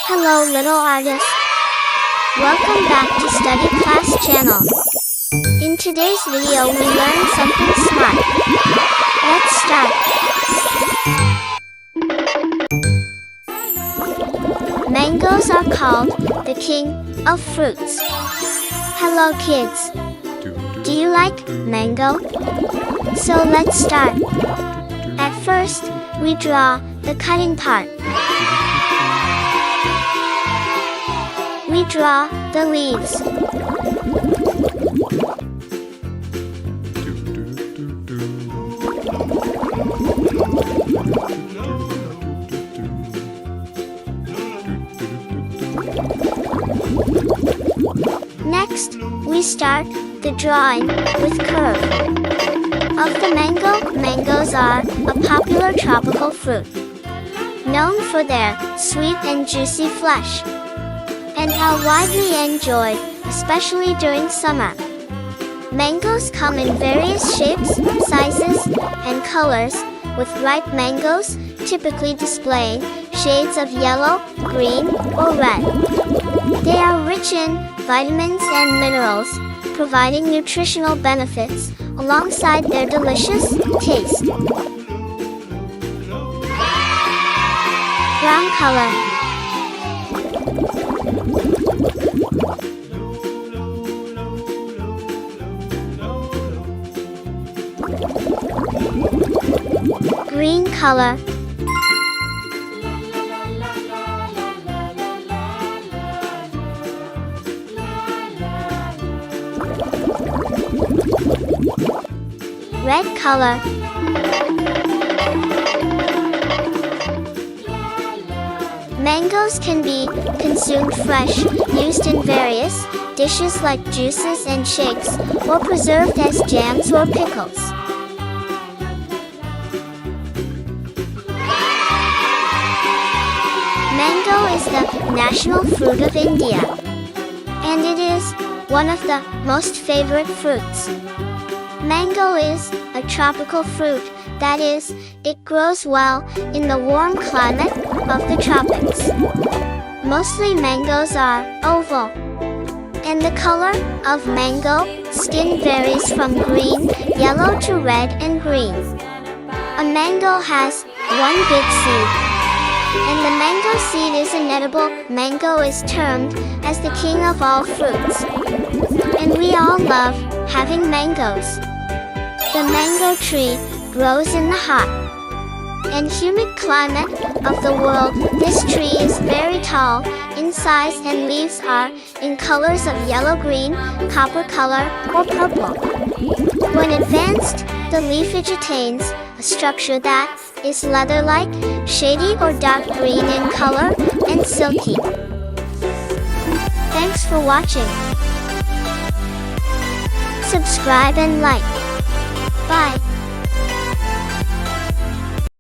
Hello little artist. Welcome back to Study Class channel. In today's video we learn something smart. Let's start. Mangoes are called the king of fruits. Hello kids. Do you like mango? So let's start. At first, we draw the cutting part. We draw the leaves. Next, we start the drawing with curve. Of the mango, mangoes are a popular tropical fruit, known for their sweet and juicy flesh, and are widely enjoyed, especially during summer. Mangoes come in various shapes, sizes, and colors, with ripe mangoes typically displaying shades of yellow, green, or red. They are rich in vitamins and minerals, providing nutritional benefits alongside their delicious taste. Brown color. Green color. Red color. Mangoes can be consumed fresh, used in various dishes like juices and shakes, or preserved as jams or pickles. Mango is the national fruit of India, and it is one of the most favorite fruits. Mango is a tropical fruit, that is, it grows well in the warm climate of the tropics. Mostly mangoes are oval, and the color of mango skin varies from green, yellow to red and green. A mango has one big seed, and the mango seed is inedible. Mango is termed as the king of all fruits, and we all love having mangoes. The mango tree grows in the hot and humid climate of the world. This tree is very tall in size and leaves are in colors of yellow-green, copper color, or purple. When advanced, the leafage attains a structure that is leather-like, shady or dark green in color, and silky. Thanks for watching. Subscribe and like. Bye.